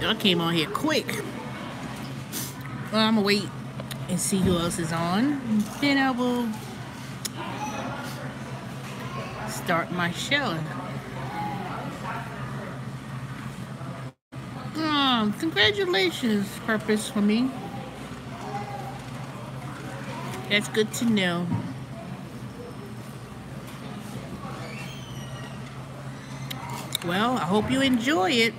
I came on here quick. Well, I'm gonna wait and see who else is on. Then I will start my show. Congratulations, Purpose, for me. That's good to know. Well, I hope you enjoy it.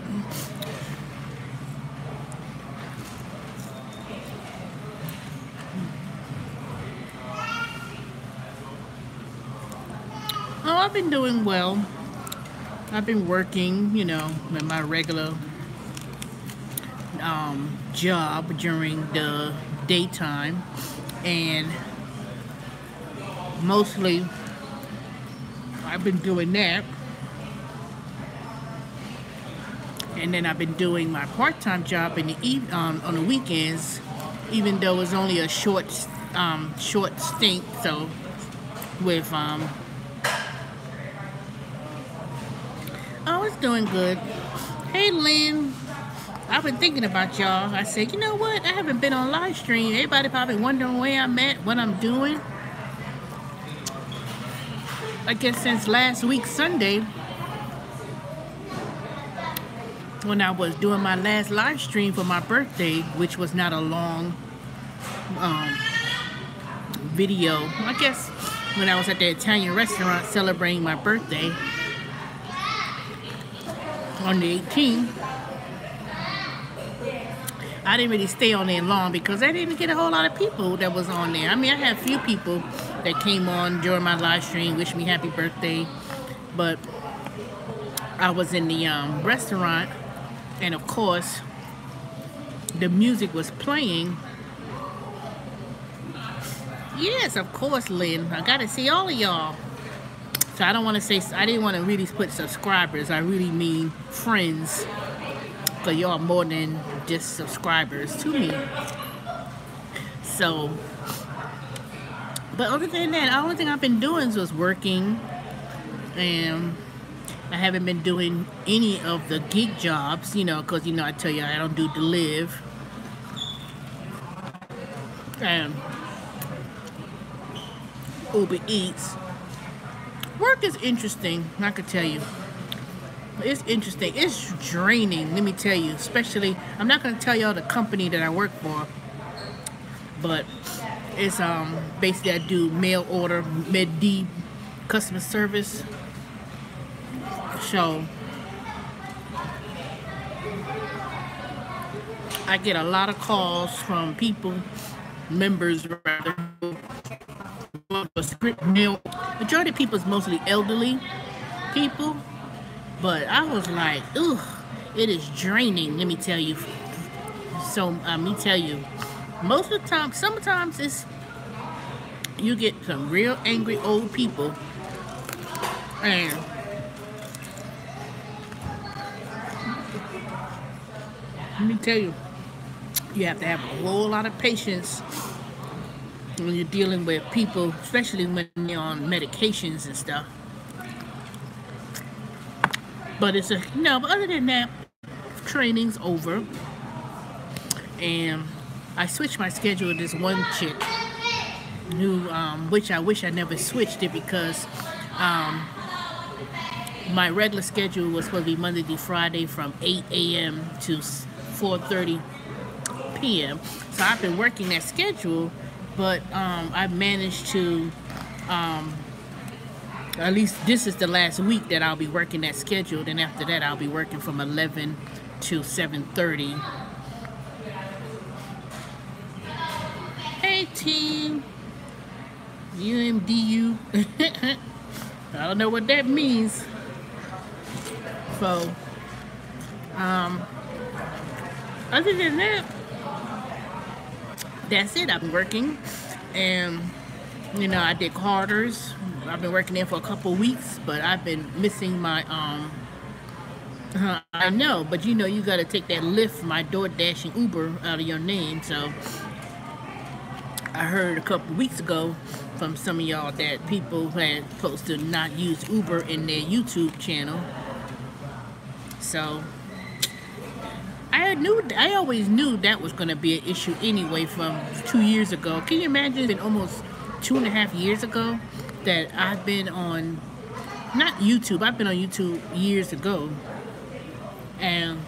Oh, I've been doing well. I've been working, you know, with my regular job during the daytime, and mostly I've been doing that. And then I've been doing my part-time job in the on the weekends, even though it's only a short stint. So with oh, it's doing good. Hey, Lynn, I've been thinking about y'all. I said, you know what? I haven't been on live stream. Everybody probably wondering where I'm at, what I'm doing. I guess since last week Sunday, when I was doing my last live stream for my birthday, which was not a long video. I guess when I was at the Italian restaurant celebrating my birthday on the 18th, I didn't really stay on there long because I didn't get a whole lot of people that was on there. I mean, I had a few people that came on during my live stream, wish me happy birthday, but I was in the restaurant, and of course the music was playing. Yes, of course, Lynn, I gotta see all of y'all. So I don't want to say, I didn't want to really put subscribers, I really mean friends, because y'all more than just subscribers to me. So, but other than that, the only thing I've been doing was working, and I haven't been doing any of the gig jobs, you know, because, you know, I tell you I don't do Deliv. And Uber Eats. Work is interesting, I could tell you. It's interesting. It's draining, let me tell you. Especially, I'm not going to tell y'all the company that I work for, but it's basically I do mail order, Med-D customer service. So I get a lot of calls from people, members rather, script mail. Majority of people is mostly elderly people, but I was like, ugh, it is draining, let me tell you. So let me tell you, most of the time, sometimes it's, you get some real angry old people, and let me tell you, you have to have a whole lot of patience when you're dealing with people, especially when they're on medications and stuff. But it's a, no, but other than that, training's over. And I switched my schedule with this one chick who, which I wish I never switched it, because my regular schedule was supposed to be Monday through Friday from 8 a.m. to 4:30 p.m. So I've been working that schedule, but I've managed to, at least this is the last week that I'll be working that schedule. Then after that, I'll be working from 11 to 7:30. Hey, team. UMDU. I don't know what that means. So, other than that, that's it. I'm working, and you know, I did Carter's. I've been working there for a couple weeks, but I've been missing my I know, but you know, you got to take that Lyft, my DoorDash and Uber out of your name. So I heard a couple weeks ago from some of y'all that people had supposed to not use Uber in their YouTube channel. So I I always knew that was going to be an issue anyway from 2 years ago. Can you imagine? It's been almost 2.5 years ago that I've been on, not YouTube, I've been on YouTube years ago. And,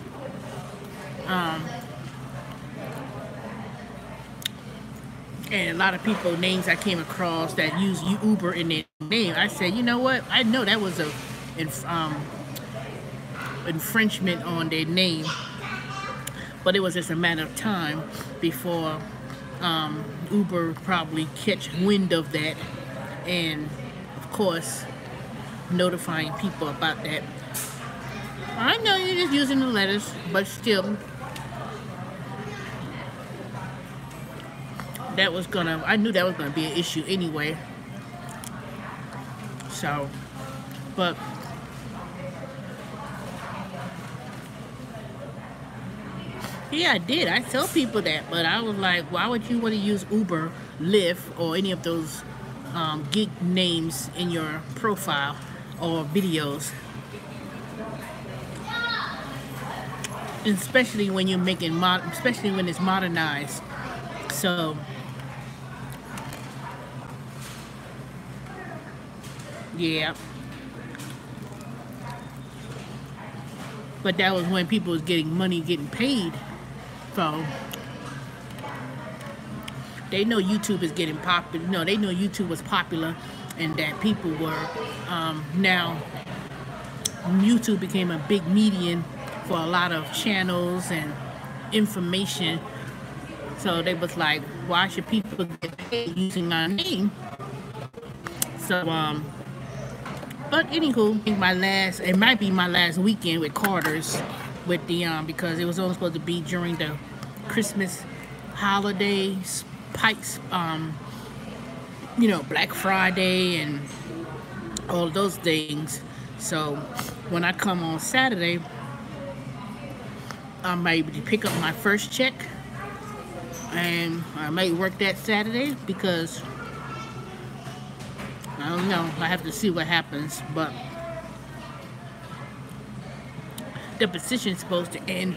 and a lot of people, names I came across that use Uber in their name, I said, you know what? I know that was a infringement on their name, but it was just a matter of time before Uber probably catch wind of that, and of course notifying people about that. I know you're just using the letters, but still, I knew that was gonna be an issue anyway. So, but yeah, I did. I tell people that, but I was like, why would you want to use Uber, Lyft, or any of those gig names in your profile or videos? Especially when you're making especially when it's modernized. So, yeah. But that was when people was getting money, getting paid. So they know YouTube is getting popular. No, they know YouTube was popular, and that people were now YouTube became a big medium for a lot of channels and information. So they was like, why should people get paid using my name? So but anywho, it might be my last weekend with Carter's, with the because it was only supposed to be during the Christmas holidays, Pikes, you know, Black Friday and all of those things. So when I come on Saturday, I might pick up my first check, and I might work that Saturday because I don't know. I have to see what happens, but the position's supposed to end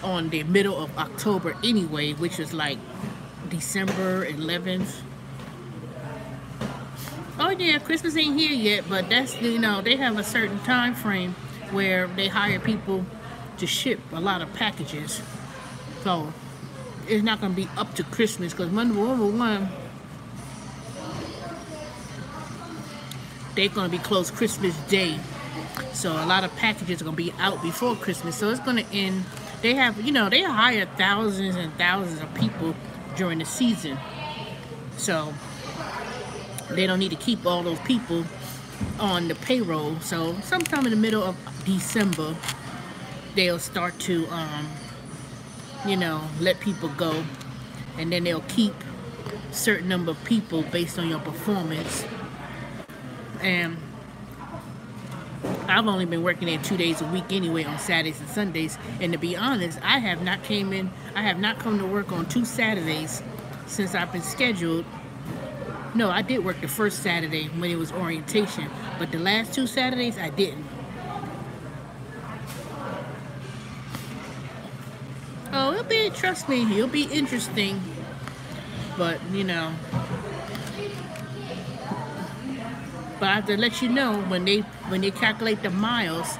on the middle of October anyway, which is like December 11th. Oh yeah, Christmas ain't here yet, but that's, you know, they have a certain time frame where they hire people to ship a lot of packages. So it's not going to be up to Christmas, because number one, they're going to be closed Christmas Day. So a lot of packages are going to be out before Christmas. So it's going to end. They have, you know, they hire thousands and thousands of people during the season. So they don't need to keep all those people on the payroll. So sometime in the middle of December, they'll start to, you know, let people go. And then they'll keep a certain number of people based on your performance. And I've only been working there 2 days a week anyway, on Saturdays and Sundays. And to be honest, I have not come to work on 2 Saturdays since I've been scheduled. No, I did work the first Saturday when it was orientation, but the last 2 Saturdays I didn't. Oh, trust me, it'll be interesting. But, you know, but I have to let you know, when they calculate the miles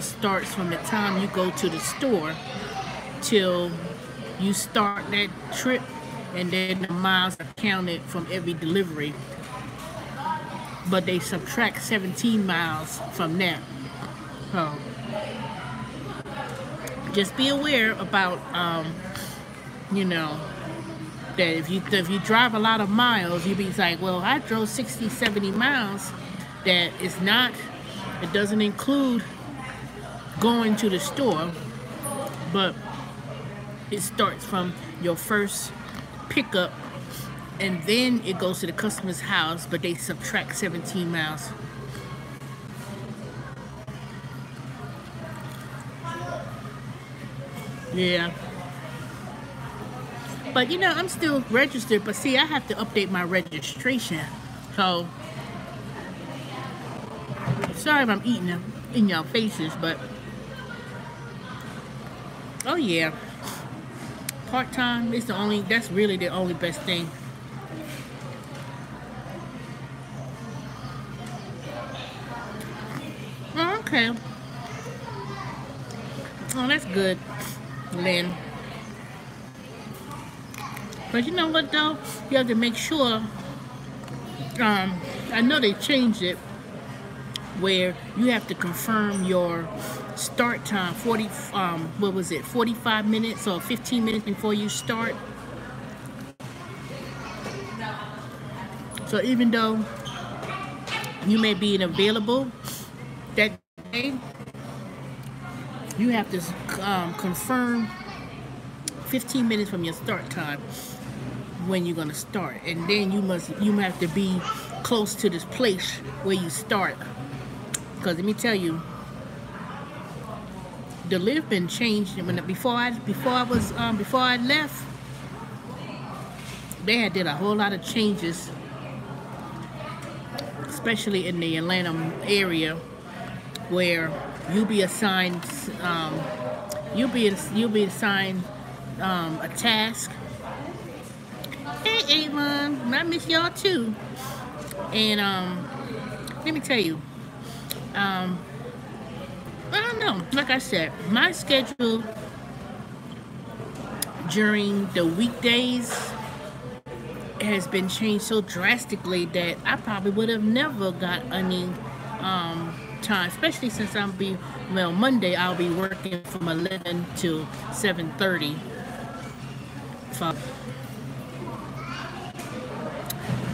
starts from the time you go to the store till you start that trip, and then the miles are counted from every delivery. But they subtract 17 miles from that. So just be aware about, you know, that if you drive a lot of miles, you be like, well, I drove 60, 70 miles. That is not, it doesn't include going to the store, but it starts from your first pickup, and then it goes to the customer's house, but they subtract 17 miles. Yeah. But, you know, I'm still registered, but see, I have to update my registration. So, sorry if I'm eating in your faces, but Oh yeah, part-time is the only, that's really the only best thing. Oh, okay. Oh, that's good, Lynn. But you know what though? You have to make sure. I know they changed it where you have to confirm your start time 40 what was it, 45 minutes or 15 minutes before you start. So even though you may be available that day, you have to confirm 15 minutes from your start time when you're going to start, and then you have to be close to this place where you start, because let me tell you, the lift been changed. Before I left, they had did a whole lot of changes, especially in the Atlanta area, where you'll be assigned a task. Hey Avon, I miss y'all too. And let me tell you, I don't know. Like I said, my schedule during the weekdays has been changed so drastically that I probably would have never got any time, especially since Monday I'll be working from 11 to 7:30. So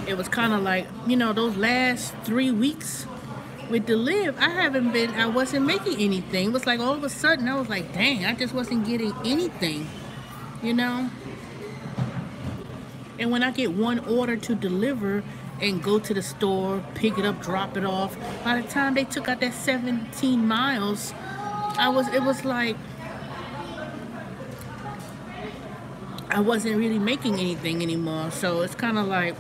it was kind of like, those last 3 weeks with the live, I wasn't making anything. It was like all of a sudden I was like, dang, I just wasn't getting anything, you know? And when I get one order to deliver and go to the store, pick it up, drop it off, by the time they took out that 17 miles, it was like, I wasn't really making anything anymore. So it's kind of like,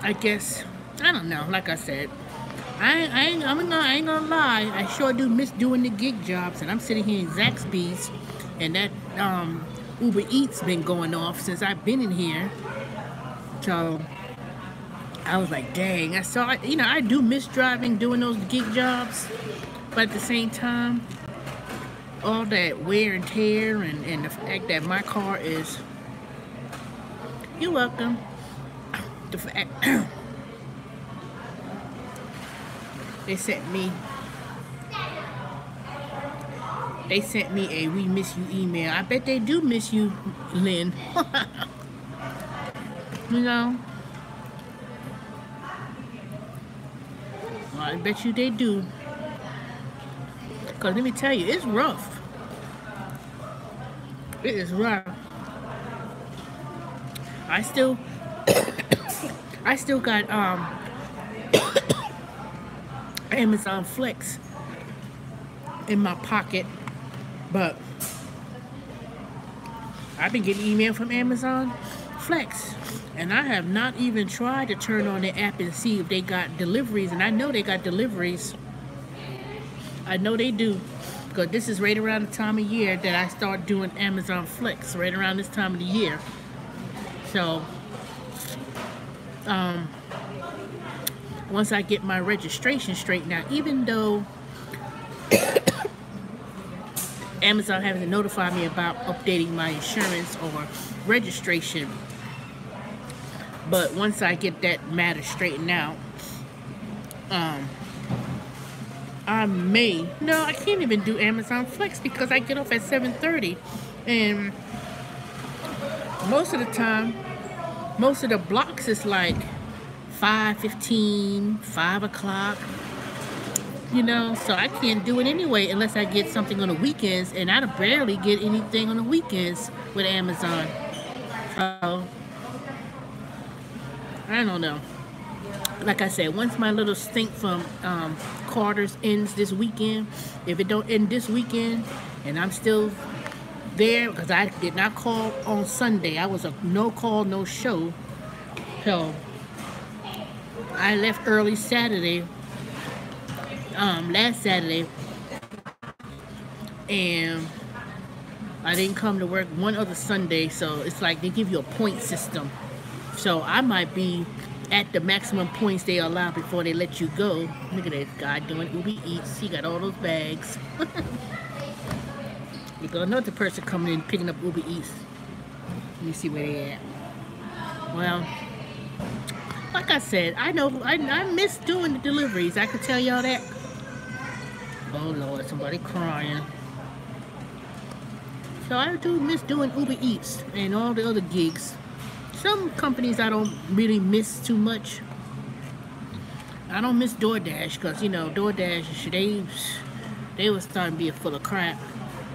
I guess, I don't know. Like I said, I ain't gonna lie. I sure do miss doing the gig jobs, and I'm sitting here in Zaxby's, and that Uber Eats been going off since I've been in here. So I was like, dang. I do miss driving, doing those gig jobs, but at the same time, all that wear and tear, and the fact that my car is. You're welcome. The fact they sent me a "we miss you" email. I bet they do miss you, Lynn. You know, I bet you they do. Cause let me tell you, it's rough. It is rough. I still got Amazon Flex in my pocket, but I've been getting email from Amazon Flex, and I have not even tried to turn on the app and see if they got deliveries, and I know they got deliveries. I know they do, because this is right around the time of year that I start doing Amazon Flex, right around this time of the year. So once I get my registration straightened out, even though Amazon hasn't notified me about updating my insurance or registration, but once I get that matter straightened out, I can't even do Amazon Flex because I get off at 7:30, and most of the time, most of the blocks is like 5:15, 5 o'clock, so I can't do it anyway unless I get something on the weekends, and I barely get anything on the weekends with Amazon. So I don't know. Like I said, once my little stink from Carter's ends this weekend, if it don't end this weekend and I'm still there, because I did not call on Sunday, I was a no call, no show. So I left early Saturday, last Saturday, and I didn't come to work one other Sunday, so it's like they give you a point system. So I might be at the maximum points they allow before they let you go. Look at this guy doing Uber Eats. He got all those bags. You got another person coming in picking up Uber Eats. Let me see where they at. Well, like I said, I know I miss doing the deliveries. I can tell y'all that. Oh Lord, somebody crying. So I do miss doing Uber Eats and all the other gigs. Some companies I don't really miss too much. I don't miss DoorDash because, you know, DoorDash, they was starting to be full of crap.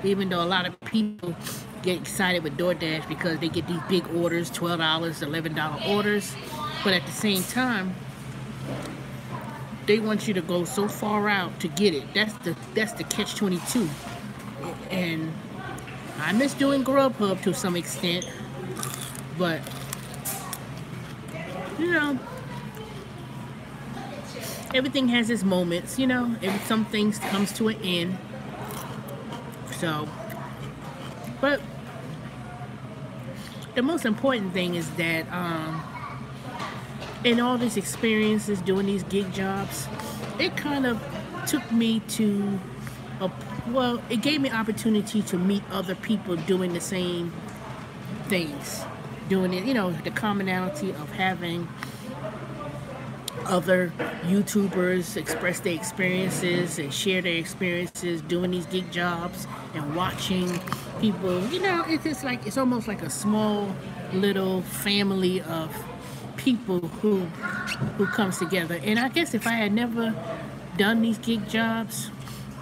Even though a lot of people get excited with DoorDash because they get these big orders, $12, $11 orders. But at the same time, they want you to go so far out to get it. That's the catch-22. And I miss doing Grubhub to some extent, but you know, everything has its moments. You know, some things comes to an end. So, but the most important thing is that in all these experiences doing these gig jobs, it kind of took me to well, it gave me opportunity to meet other people doing the same things, doing it, you know, the commonality of having other YouTubers express their experiences and share their experiences doing these gig jobs and watching people. You know, it's just like, it's almost like a small little family of people who comes together. And I guess if I had never done these gig jobs,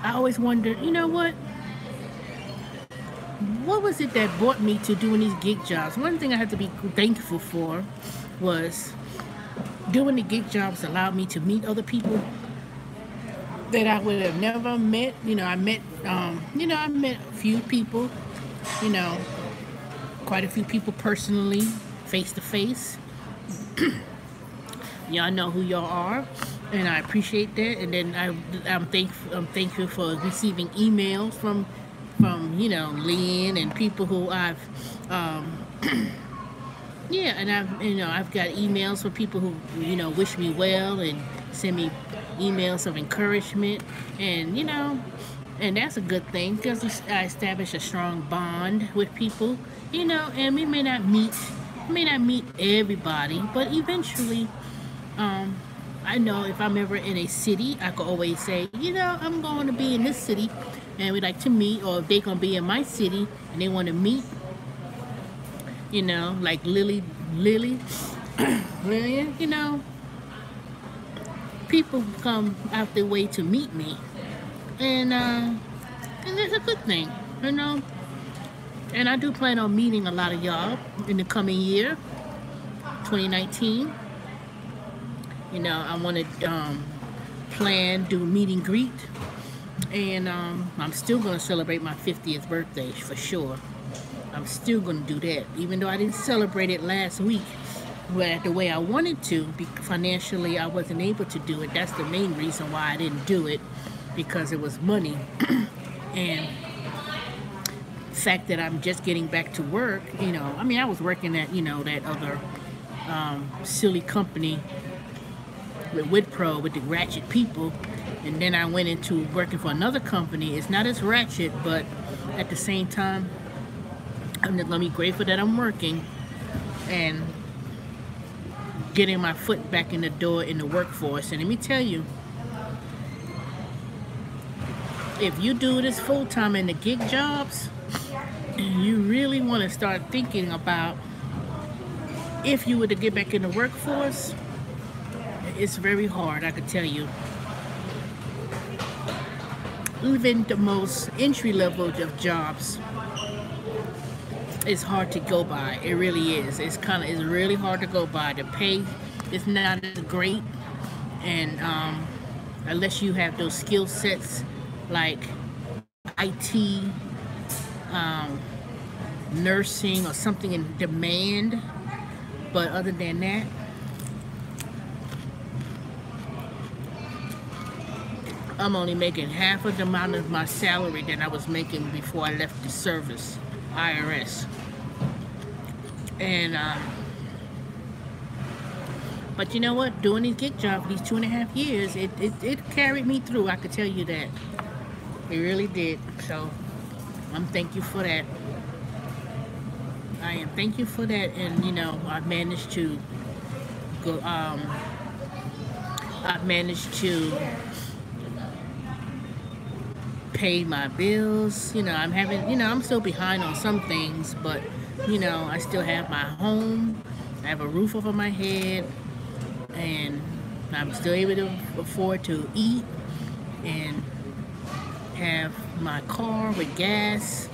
I always wondered, you know what was it that brought me to doing these gig jobs? One thing I had to be thankful for was doing the gig jobs allowed me to meet other people that I would have never met. You know, I met a few people, you know, quite a few people personally, face to face. Y'all know who y'all are, and I appreciate that. And then I'm thankful for receiving emails from you know, Lynn and people who I've yeah, and I've got emails from people who, you know, wish me well and send me emails of encouragement, and you know, and that's a good thing because I establish a strong bond with people, you know. And we may not meet everybody, but eventually, I know if I'm ever in a city, I could always say, you know, I'm going to be in this city and we'd like to meet, or if they're going to be in my city and they want to meet, you know, like Lillian, you know, people come out their way to meet me, and it's a good thing, you know. And I do plan on meeting a lot of y'all in the coming year, 2019. You know, I want to do meet and greet, and I'm still going to celebrate my 50th birthday for sure. I'm still going to do that, even though I didn't celebrate it last week the way I wanted to. Financially, I wasn't able to do it. That's the main reason why I didn't do it, because it was money. And the fact that I'm just getting back to work, you know, I mean, I was working at, you know, that other silly company with Wipro, with the ratchet people, and then I went into working for another company. It's not as ratchet, but at the same time, I'm just gonna be grateful that I'm working and getting my foot back in the door in the workforce. And let me tell you, if you do this full-time in the gig jobs, you really want to start thinking about, if you were to get back in the workforce, it's very hard, I could tell you. Even the most entry level of jobs, it's hard to go by. It really is. It's really hard to go by. The pay is not as great, and unless you have those skill sets like IT, nursing, or something in demand. But other than that, I'm only making half of the amount of my salary that I was making before I left the service. IRS. And but you know what? Doing these gig jobs, these 2.5 years, it carried me through. I could tell you that. It really did. So I'm thank you for that. I am thank you for that. And you know, I've managed to go. I've managed to pay my bills. You know, I'm having. You know, I'm still behind on some things, but you know, I still have my home. I have a roof over my head, and I'm still able to afford to eat and have my car with gas,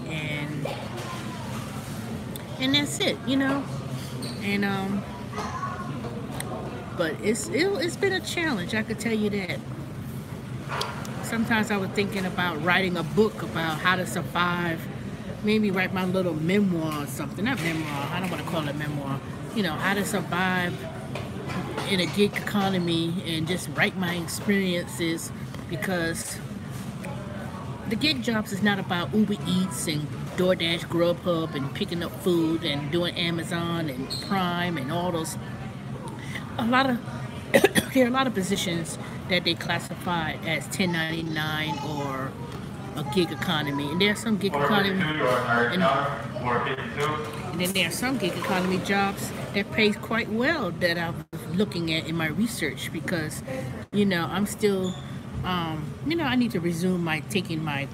and that's it, you know. And but it's been a challenge, I could tell you that. Sometimes I was thinking about writing a book about how to survive, maybe write my little memoir or something. Not memoir, I don't want to call it memoir. You know, how to survive in a gig economy and just write my experiences, because the gig jobs is not about Uber Eats and DoorDash, Grubhub, and picking up food and doing Amazon and Prime and all those. A lot of there are a lot of positions that they classify as 1099 or a gig economy, and there are some gig economy, and then there are some gig economy jobs that pays quite well that I was looking at in my research, because you know I'm still you know, I need to resume my taking my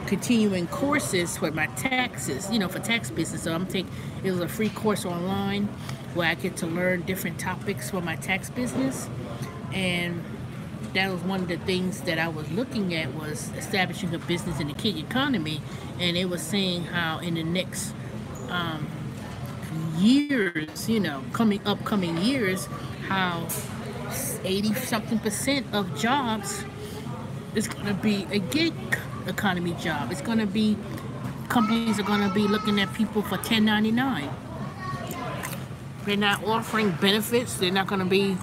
continuing courses for my taxes, you know, for tax business. So it was a free course online where I get to learn different topics for my tax business, and that was one of the things that I was looking at, was establishing a business in the gig economy. And it was saying how in the next years, you know, upcoming years, how 80-something% of jobs is going to be a gig economy job. It's going to be, companies are going to be looking at people for 1099. They're not offering benefits. They're not going to be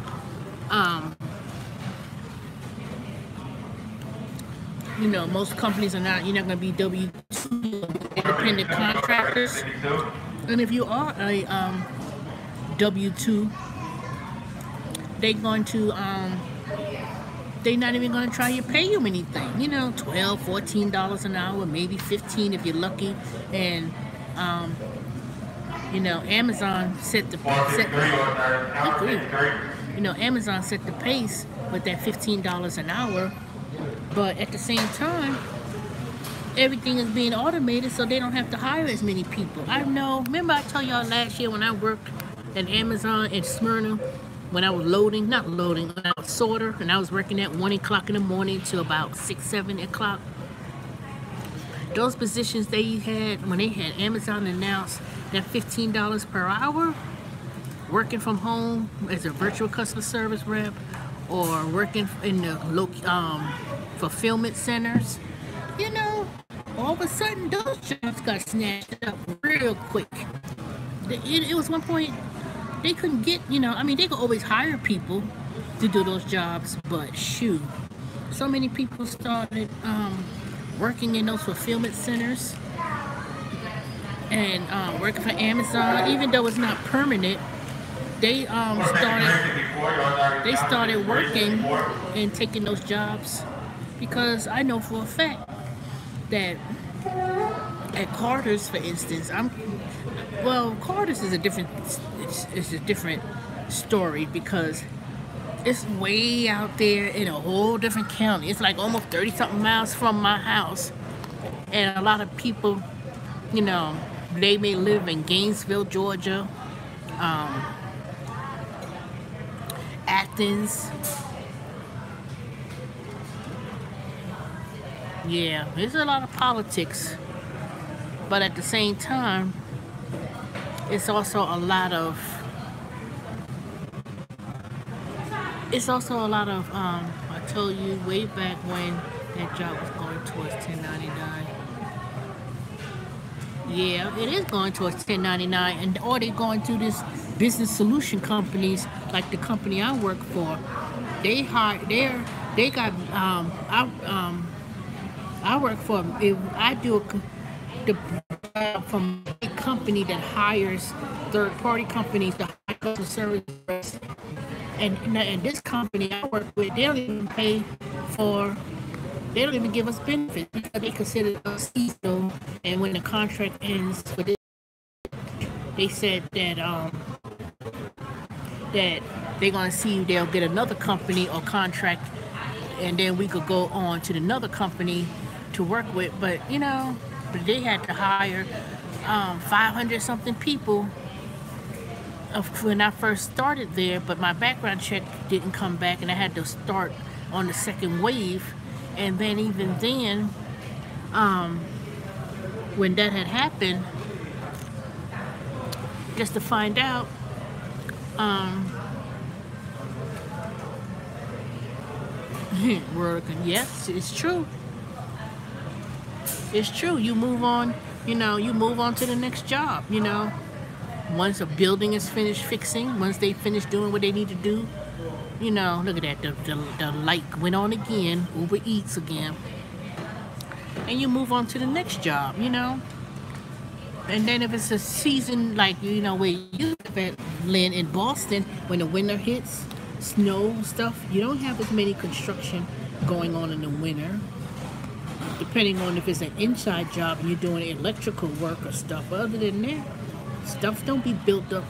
you know, most companies are not, you're not going to be W-2 independent contractors. And if you are a W-2, they're going to they're not even going to try to pay you anything. You know, $12, $14 an hour, maybe $15 if you're lucky. And you know, Amazon you know, Amazon set the pace with that $15 an hour. But at the same time, everything is being automated, so they don't have to hire as many people. I know. Remember I told y'all last year when I worked at Amazon in Smyrna, when I was when I was sorter, and I was working at 1 o'clock in the morning to about 6, 7 o'clock. Those positions they had, when they had Amazon announce that $15 per hour, working from home as a virtual customer service rep, or working in the fulfillment centers, you know, all of a sudden those jobs got snatched up real quick. It was one point they couldn't get, you know, I mean, they could always hire people to do those jobs, but shoot, so many people started working in those fulfillment centers and working for Amazon, even though it's not permanent. They started working and taking those jobs, because I know for a fact that at Carter's, for instance, Carter's is a different story, because it's way out there in a whole different county. It's like almost 30-something miles from my house, and a lot of people, you know, they may live in Gainesville, Georgia, Athens. Yeah, there's a lot of politics, but at the same time, it's also a lot of I told you way back when that job was going towards 1099. Yeah, it is going towards 1099, and or they're going to this business solution companies like the company I work for. They got I work for, if I do the from a company that hires third party companies to hire customer service reps. And this company I work with, they don't even pay for, they don't even give us benefits because they consider us seasonal. And when the contract ends for this, they said that they're gonna see if they'll get another company or contract, and then we could go on to another company to work with. But but they had to hire 500 something people when I first started there, but my background check didn't come back, and I had to start on the second wave. And then even then, when that had happened, just to find out, yes, it's true. It's true. You move on, you move on to the next job, Once a building is finished fixing, once they finish doing what they need to do, look at that, the light went on again, Uber Eats again. And you move on to the next job, And then if it's a season like, where you live at, Lynn, in Boston, when the winter hits, snow stuff, you don't have as many construction going on in the winter. Depending on if it's an inside job and you're doing electrical work or stuff. But other than that, stuff don't be built up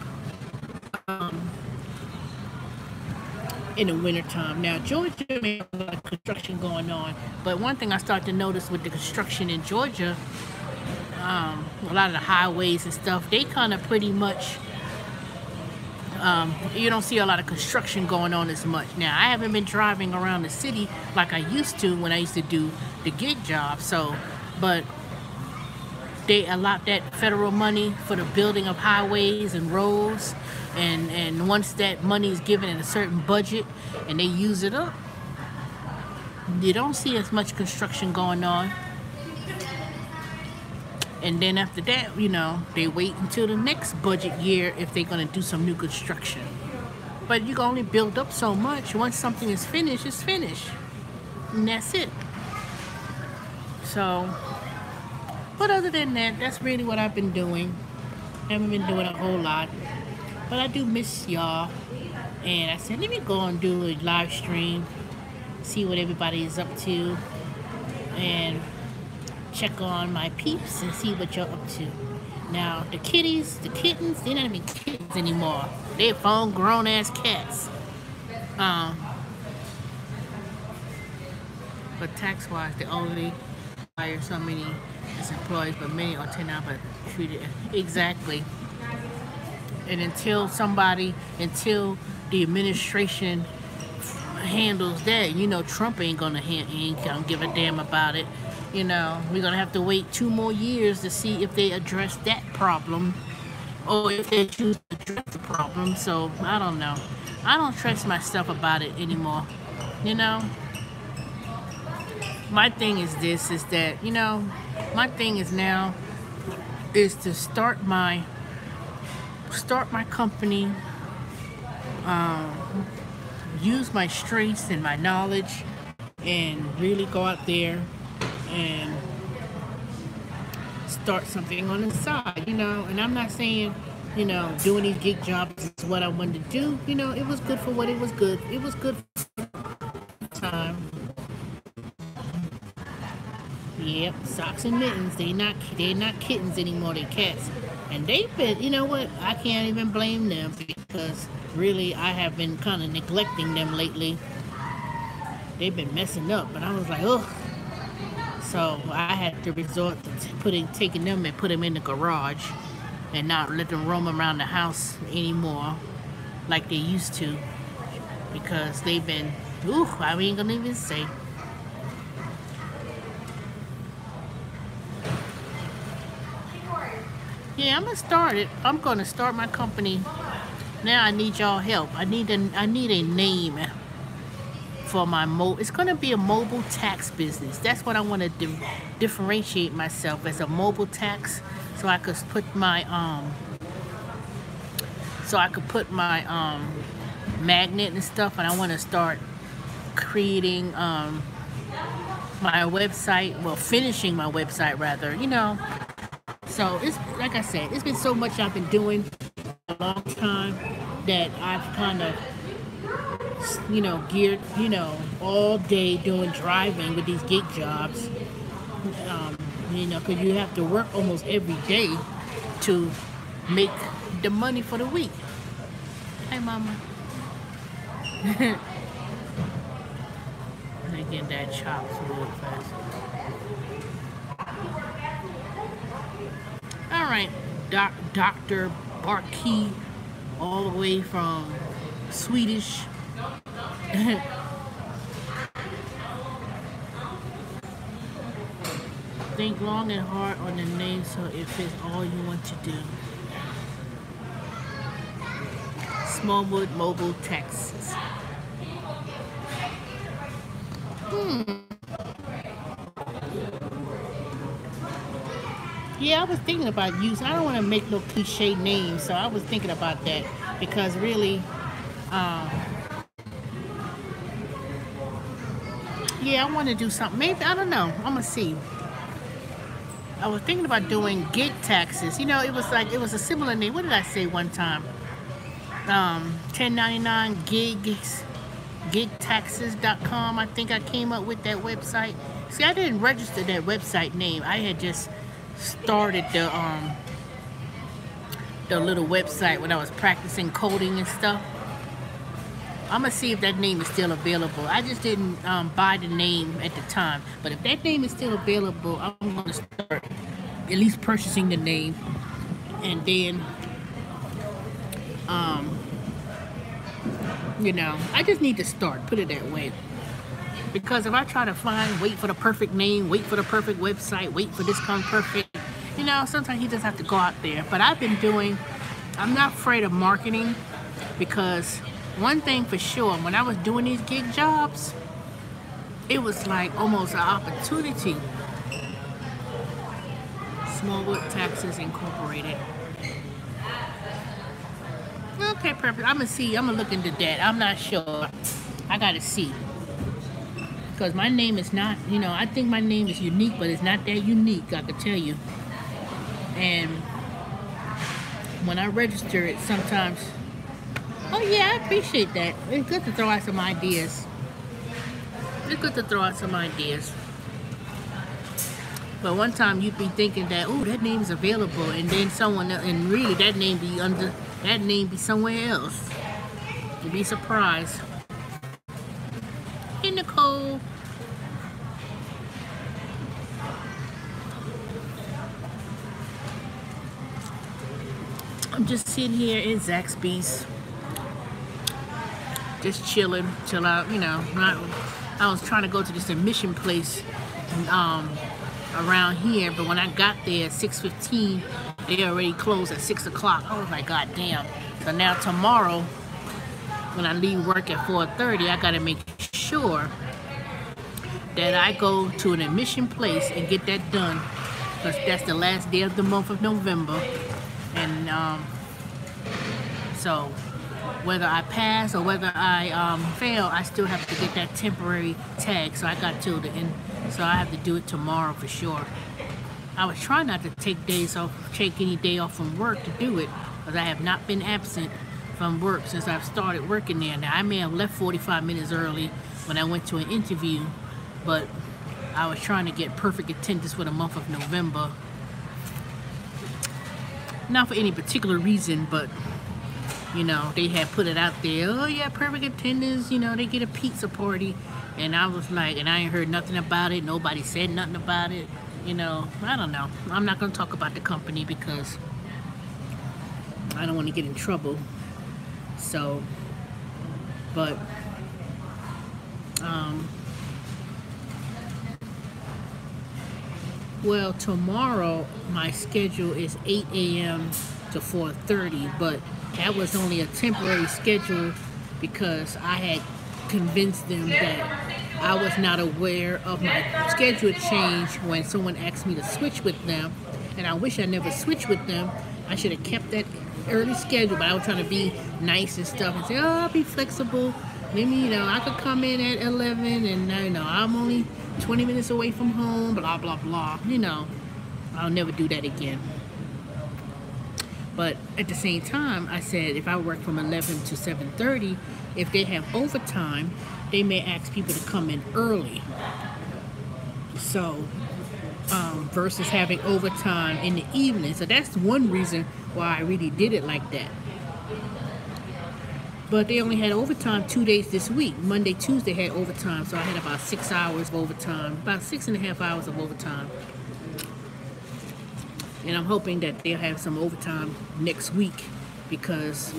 in the wintertime. Now, Georgia may have a lot of construction going on, but one thing I start to notice with the construction in Georgia, a lot of the highways and stuff, they kind of pretty much, you don't see a lot of construction going on as much. Now, I haven't been driving around the city like I used to when I used to do the gig job, but they allot that federal money for the building of highways and roads, and once that money is given in a certain budget and they use it up, you don't see as much construction going on. And then after that, they wait until the next budget year if they're going to do some new construction. But you can only build up so much. Once something is finished, it's finished. And that's it. So, but other than that, that's really what I've been doing. I haven't been doing a whole lot. But I do miss y'all. And I said, let me go and do a live stream, see what everybody is up to, and check on my peeps and see what you're up to. Now, the kittens, they're not even kittens anymore. They're full grown ass cats. But tax wise, they only hire so many as employees, but many are but treated exactly. And until the administration handles that, Trump ain't gonna give a damn about it. We're gonna have to wait 2 more years to see if they address that problem, or if they choose to address the problem. So I don't know. I don't trust myself about it anymore. My thing is my thing is now is to start my company, use my strengths and my knowledge, and really go out there and start something on the side, And I'm not saying, doing these gig jobs is what I wanted to do. It was good for what it was good. It was good for time. Yep, socks and mittens. They're not kittens anymore. They're cats. And they've been, I can't even blame them, because really I have been kind of neglecting them lately. They've been messing up, but I was like, ugh. So I had to resort to taking them and put them in the garage and not let them roam around the house anymore like they used to, because they've been, I ain't gonna even say. Yeah, I'm gonna start my company. Now I need y'all help. I need a name for my it's gonna be a mobile tax business. That's what I want to differentiate myself as, a mobile tax, so I could put my magnet and stuff. And I want to start creating my website, well, finishing my website rather, you know. So it's like I said, it's been so much I've been doing a long time that I've kind of, you know, geared, you know, all day doing driving with these gig jobs. You know, because you have to work almost every day to make the money for the week. Hey, mama. They get that chops real fast. All right, Dr. Barkey, all the way from Swedish. Think long and hard on the name so it fits all you want to do. Smallwood Mobile, Texas. Yeah, I was thinking about using, I don't want to make no cliche names, so I was thinking about that because really, yeah, I want to do something. Maybe, I don't know. I'm going to see. I was thinking about doing gig taxes. You know, it was like, it was a similar name. What did I say one time? 1099 gigtaxes.com. I think I came up with that website. See, I didn't register that website name. I had just started the little website when I was practicing coding and stuff. I'm gonna see if that name is still available. I just didn't buy the name at the time, but if that name is still available, I'm gonna start at least purchasing the name, and then you know, I just need to start, put it that way. Because if I try to wait for the perfect name, wait for the perfect website, wait for this come perfect, you know, sometimes you just have to go out there. But I've been doing, I'm not afraid of marketing, because one thing for sure, when I was doing these gig jobs, it was like almost an opportunity. Smallwood Taxes Incorporated. Okay, perfect. I'm gonna see. I'm gonna look into that. I'm not sure. I gotta see. Because my name is not, you know, I think my name is unique, but it's not that unique, I could tell you. And when I register it, sometimes, oh yeah, I appreciate that. It's good to throw out some ideas. It's good to throw out some ideas. But one time you'd be thinking that, oh, that name's available, and then someone else, and really that name be somewhere else. You'd be surprised. Hey, Nicole. I'm just sitting here in Zaxby's, just chilling till you know, I was trying to go to this admission place around here, but when I got there at 6:15, they already closed at 6 o'clock. I was like, God damn. So now tomorrow, when I leave work at 4:30, I gotta make sure that I go to an admission place and get that done, because that's the last day of the month of November. And so whether I pass or whether I fail, I still have to get that temporary tag. So I got till the end, so I have to do it tomorrow for sure. I was trying not to take any day off from work to do it, because I have not been absent from work since I've started working there. Now, I may have left 45 minutes early when I went to an interview, but I was trying to get perfect attendance for the month of November. Not for any particular reason, but, you know, they had put it out there. Oh, yeah, perfect attendance, you know, they get a pizza party. And I was like, and I ain't heard nothing about it. Nobody said nothing about it. You know, I don't know. I'm not going to talk about the company because I don't want to get in trouble. So, but, well, tomorrow my schedule is 8 a.m. to 4:30, but that was only a temporary schedule because I had convinced them that I was not aware of my schedule change when someone asked me to switch with them, and I wish I never switched with them. I should have kept that early schedule, but I was trying to be nice and stuff and say, oh, I'll be flexible. Maybe, I could come in at 11 and, I'm only 20 minutes away from home, blah, blah, blah. I'll never do that again. But at the same time, I said if I work from 11 to 7:30, if they have overtime, they may ask people to come in early. So, versus having overtime in the evening. So that's one reason why I really did it like that. But they only had overtime 2 days this week. Monday, Tuesday had overtime. So I had about 6 hours of overtime, about 6.5 hours of overtime. And I'm hoping that they'll have some overtime next week, because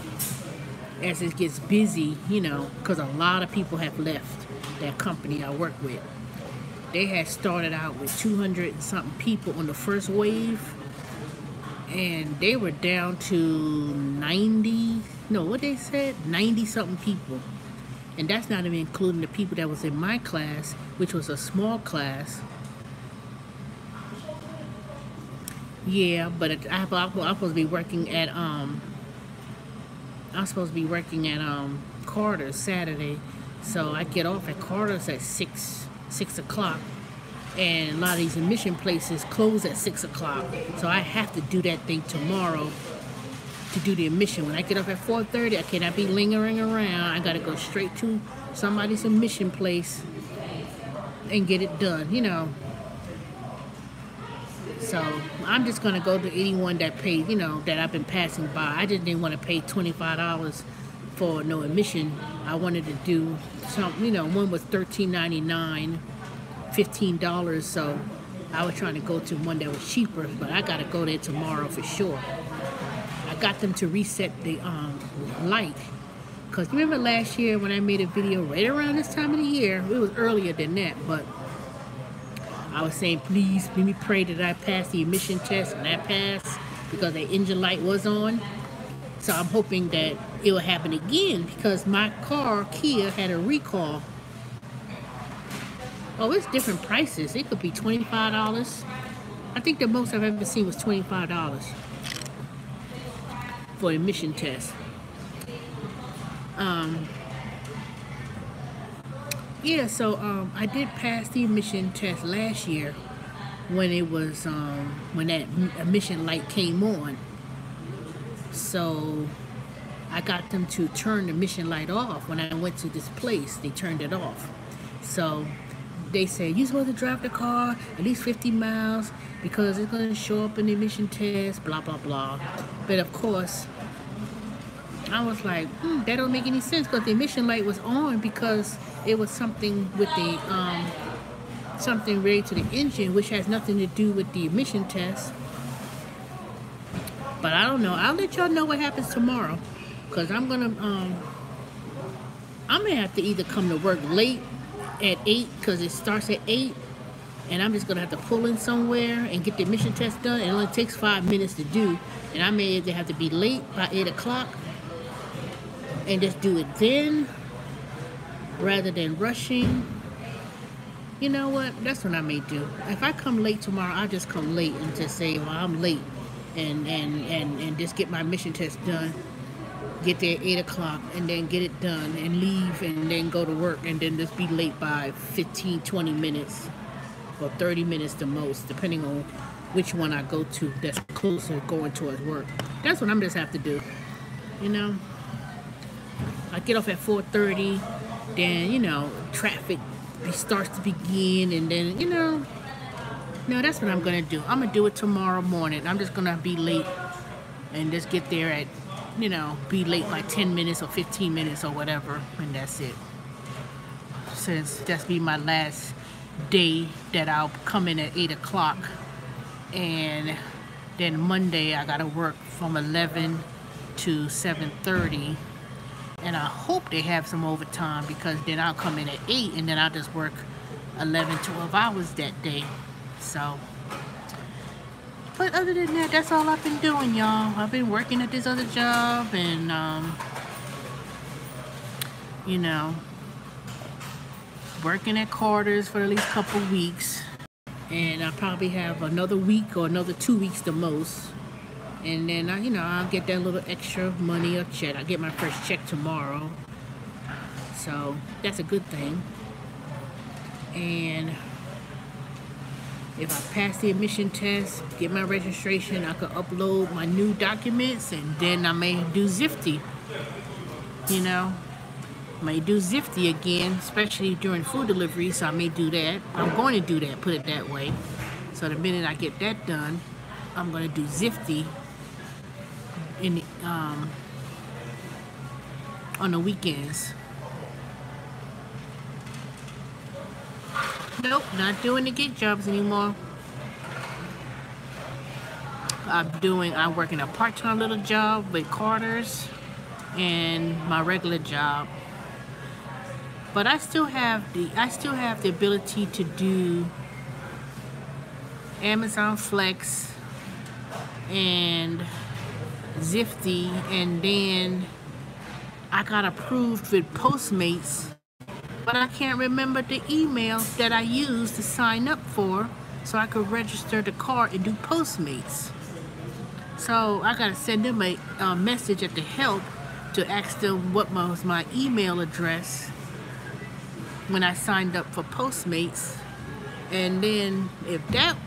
as it gets busy, because a lot of people have left that company I work with. They had started out with 200 and something people on the first wave, and they were down to 90, no, what they said, 90 something people. And that's not even including the people that was in my class, which was a small class. Yeah, but I'm supposed to be working at Carter's Saturday, so I get off at Carter's at 6 o'clock, and a lot of these admission places close at 6 o'clock, so I have to do that thing tomorrow to do the admission. When I get off at 4:30, I cannot be lingering around. I gotta go straight to somebody's admission place and get it done, So I'm just gonna go to anyone that paid, that I've been passing by. I just didn't want to pay $25 for no admission. I wanted to do some, one was $13.99, $15. So I was trying to go to one that was cheaper, but I gotta go there tomorrow for sure. I got them to reset the light, because remember last year when I made a video right around this time of the year? It was earlier than that, but I was saying, please let me pray that I pass the emission test, and I passed because the engine light was on. So I'm hoping that it will happen again, because my car, Kia, had a recall. Oh, it's different prices. It could be $25. I think the most I've ever seen was $25 for emission test. Yeah, so I did pass the emission test last year when it was when that emission light came on. So I got them to turn the emission light off. When I went to this place, they turned it off. So they said, you're supposed to drive the car at least 50 miles because it's going to show up in the emission test, blah, blah, blah. But of course, I was like, that don't make any sense, because the emission light was on because it was something with the something related to the engine, which has nothing to do with the emission test. But I don't know. I'll let y'all know what happens tomorrow, because I'm gonna have to either come to work late at 8, because it starts at 8, and I'm just gonna have to pull in somewhere and get the emission test done. It only takes 5 minutes to do, and I may either have to be late by 8 o'clock and just do it then, rather than rushing. You know what? That's what I may do. If I come late tomorrow, I'll just come late and just say, well, I'm late, and just get my mission test done. Get there at 8 o'clock and then get it done and leave and then go to work, and then just be late by 15, 20 minutes or 30 minutes the most, depending on which one I go to that's closer going towards work. That's what I'm just have to do. I get off at 4:30, then, traffic starts to begin, and then, no, that's what I'm going to do. I'm going to do it tomorrow morning. I'm just going to be late and just get there at, be late by 10 minutes or 15 minutes or whatever, and that's it. Since that's be my last day that I'll come in at 8 o'clock, and then Monday I got to work from 11 to 7:30. And I hope they have some overtime, because then I'll come in at 8 and then I'll just work 11, 12 hours that day. So, but other than that, that's all I've been doing, y'all. I've been working at this other job, and, working at Carter's for at least a couple weeks. And I'll probably have another week or another 2 weeks the most. And then, I'll get that little extra money or check. I'll get my first check tomorrow. So that's a good thing. And if I pass the admission test, get my registration, I could upload my new documents, and then I may do Zifty. You know, I may do Zifty again, especially during food delivery, so I may do that. I'm going to do that, put it that way. So the minute I get that done, I'm going to do Zifty in the, on the weekends. Nope, not doing the gig jobs anymore. I work in a part-time little job with Carter's and my regular job. But I still have the ability to do Amazon Flex and Zifty, and then I got approved with Postmates. But I can't remember the email that I used to sign up for so I could register the card and do Postmates. So I gotta send them a message at the help to ask them what was my email address when I signed up for Postmates. And then if that,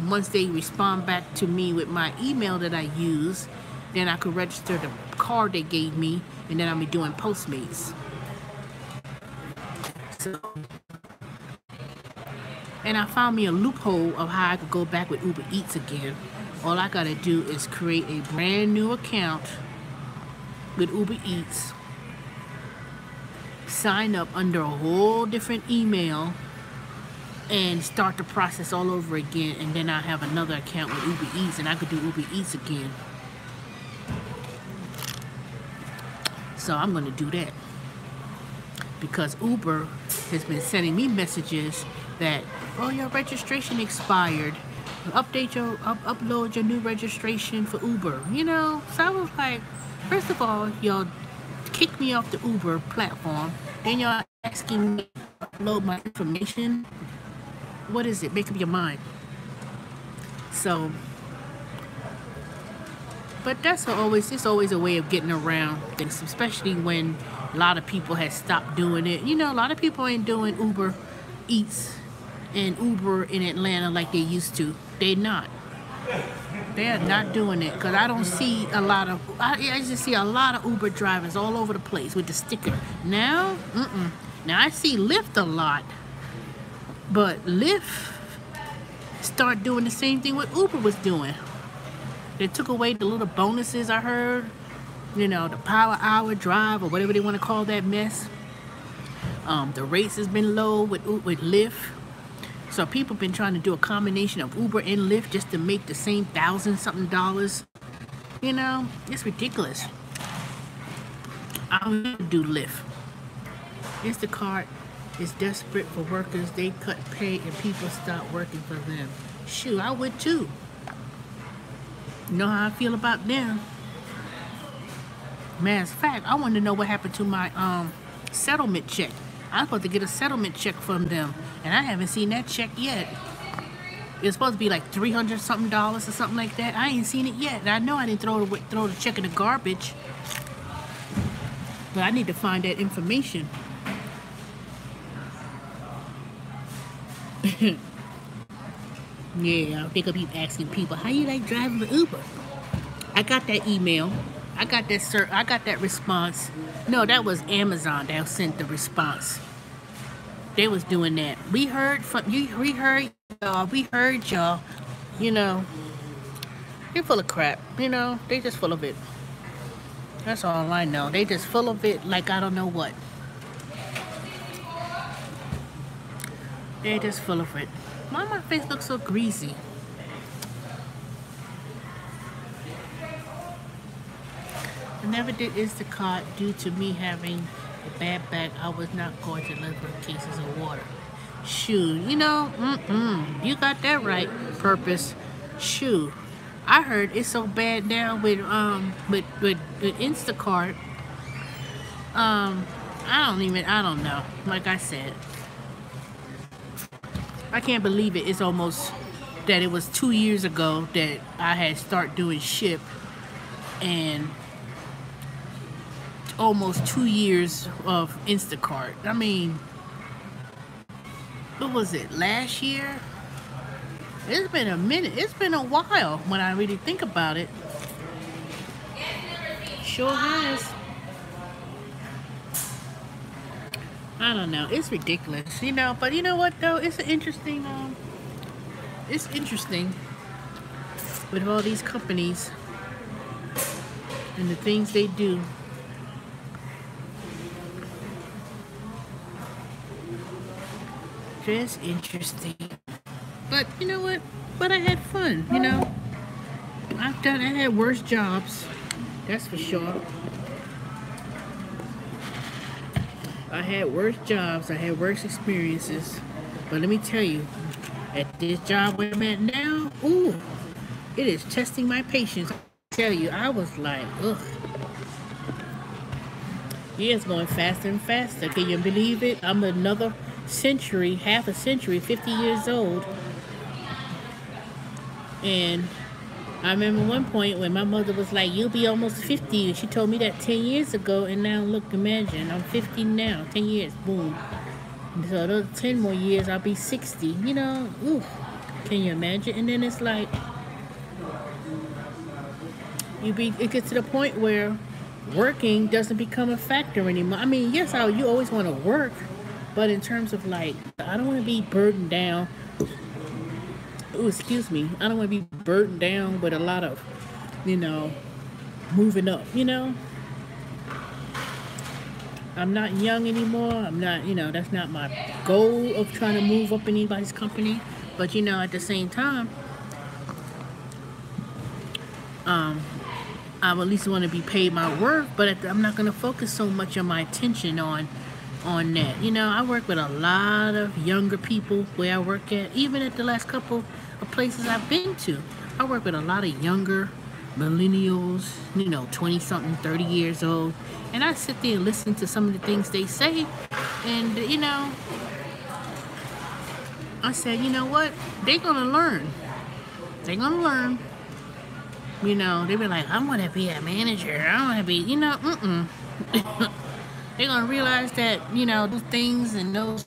once they respond back to me with my email that I use, then I could register the card they gave me, and then I'll be doing Postmates. So, and I found me a loophole of how I could go back with Uber Eats again. All I gotta do is create a brand new account with Uber Eats, sign up under a whole different email, and start the process all over again, and then I have another account with Uber Eats, and I could do Uber Eats again. So I'm gonna do that, because Uber has been sending me messages that, oh, your registration expired. Upload your new registration for Uber. You know, so I was like, first of all, y'all kicked me off the Uber platform. Then y'all asking me to upload my information. What is it? Make up your mind. So, but it's always a way of getting around things, especially when a lot of people have stopped doing it. You know, a lot of people ain't doing Uber Eats and Uber in Atlanta like they used to. They're not. They are not doing it, because I don't see a lot of, I just see a lot of Uber drivers all over the place with the sticker. Now, Now I see Lyft a lot, but Lyft start doing the same thing what Uber was doing. They took away the little bonuses, I heard. You know, the power hour drive or whatever they want to call that mess. The rates has been low with Lyft. So people been trying to do a combination of Uber and Lyft just to make the same $1,000-something. You know, it's ridiculous. I don't need to do Lyft. Instacart is desperate for workers. They cut pay and people stop working for them. Shoot, I would too. You know how I feel about them. Matter of fact, I want to know what happened to my settlement check. I'm supposed to get a settlement check from them, and I haven't seen that check yet. It's supposed to be like $300-something or something like that. I ain't seen it yet. And I know I didn't throw the check in the garbage, but I need to find that information. Yeah, I think I'll be asking people, how you like driving the Uber? I got that email. I got that response. No, that was Amazon that sent the response. They was doing that. We heard from you. We heard y'all. We heard y'all. You know, they're full of crap. You know, they just full of it. That's all I know. They just full of it like I don't know what. They're just full of it. Why my face looks so greasy? I never did Instacart due to me having a bad back. I was not going to deliver cases of water. Shoot, you know, you got that right, Purpose. Shoot, I heard it's so bad now with Instacart. I don't know. Like I said, I can't believe it. It's almost that it was 2 years ago that I had started doing Ship, and almost 2 years of Instacart. I mean, what was it, last year? It's been a minute. It's been a while when I really think about it. Sure has. I don't know. It's ridiculous, you know. But you know what, though? It's interesting. It's interesting with all these companies and the things they do. Just interesting. But you know what? But I had fun, you know. I had worse jobs. That's for sure. I had worse jobs. I had worse experiences. But let me tell you, at this job where I'm at now, ooh, it is testing my patience. I tell you, I was like, ugh. Yeah, it's going faster and faster. Can you believe it? I'm another century, half a century, 50 years old. And I remember one point when my mother was like, you'll be almost 50. And she told me that 10 years ago. And now look, imagine, I'm 50 now. 10 years, boom. So another 10 more years, I'll be 60. You know, ooh, can you imagine? And then it's like, it gets to the point where working doesn't become a factor anymore. I mean, yes, you always want to work. But in terms of like, I don't want to be burdened down. Oh, excuse me. I don't want to be burdened down with a lot of, you know, moving up, you know. I'm not young anymore. I'm not, you know, that's not my goal of trying to move up anybody's company. But, you know, at the same time, I at least want to be paid my worth, but I'm not going to focus so much on my attention on that. You know, I work with a lot of younger people where I work at, even at the last couple of places I've been to. I work with a lot of younger millennials, you know, 20-something, 30 years old. And I sit there and listen to some of the things they say. And, you know, I said, you know what? They're going to learn. They're going to learn. You know, they be like, I want to be a manager. I want to be, you know, They're going to realize that, you know, those things and those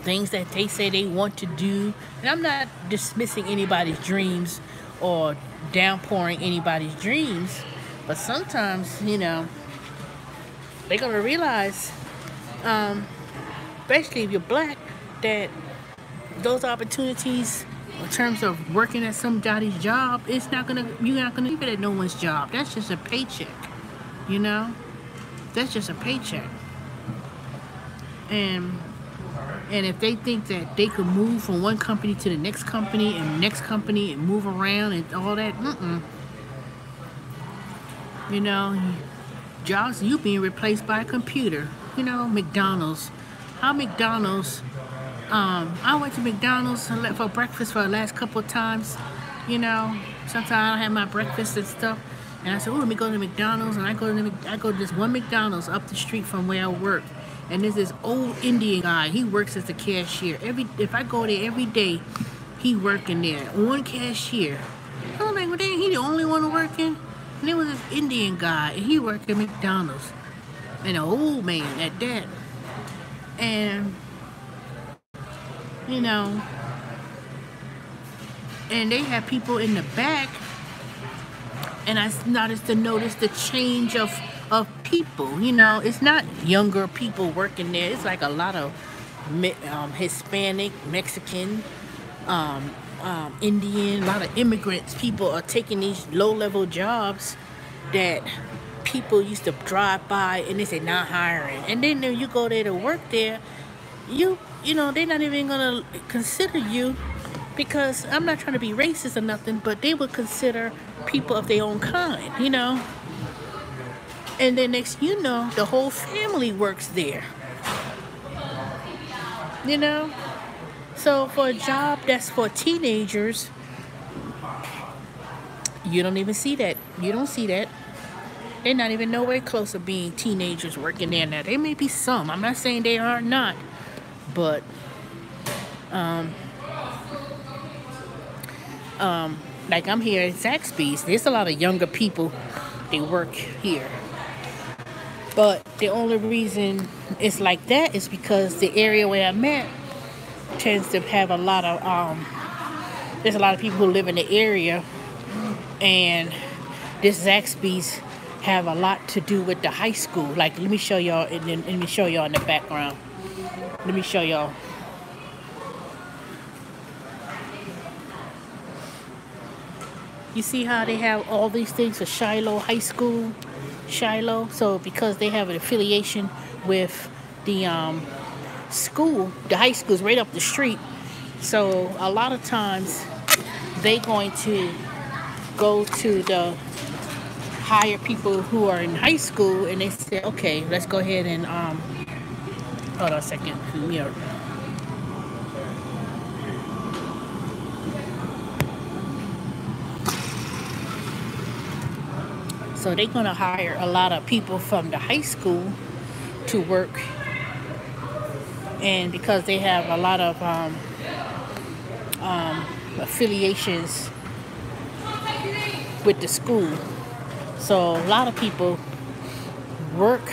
things that they say they want to do. And I'm not dismissing anybody's dreams or downpouring anybody's dreams. But sometimes, you know, they're going to realize, especially if you're black, that those opportunities in terms of working at somebody's job, you're not gonna leave it at no one's job. That's just a paycheck, you know. That's just a paycheck. And if they think that they could move from one company to the next company and next company and move around and all that, you know, jobs, you being replaced by a computer. You know, McDonald's. How McDonald's? I went to McDonald's for breakfast for the last couple of times. You know, sometimes I don't have my breakfast and stuff. And I said, oh, let me go to McDonald's. And I go to this one McDonald's up the street from where I work. And there's this old Indian guy. He works as a cashier. If I go there every day, he working there. One cashier. I'm like, well, he the only one working? And there was this Indian guy, and he worked at McDonald's. And an old man at that. And you know, and they have people in the back, and I noticed the change of people. You know, it's not younger people working there. It's like a lot of Hispanic, Mexican, Indian, a lot of immigrants. People are taking these low-level jobs that people used to drive by and they say not hiring. And then when you go there to work there, you know, they're not even gonna consider you, because I'm not trying to be racist or nothing, but they would consider people of their own kind, you know. And then next you know, the whole family works there. You know? So for a job that's for teenagers, you don't even see that. You don't see that. They're not even nowhere close to being teenagers working there now. There may be some. I'm not saying they are not. But Like I'm here at Zaxby's. There's a lot of younger people. They work here. But the only reason it's like that is because the area where I'm at tends to have a lot of there's a lot of people who live in the area, and this Zaxby's have a lot to do with the high school. Like, let me show y'all, and then let me show y'all in the background. Let me show y'all. You see how they have all these things for Shiloh High School? Shiloh. So because they have an affiliation with the school, the high school is right up the street. So a lot of times they going to go to the hire people who are in high school, and they say, okay, let's go ahead and hold on a second. Here. So they're gonna hire a lot of people from the high school to work, and because they have a lot of affiliations with the school, so a lot of people work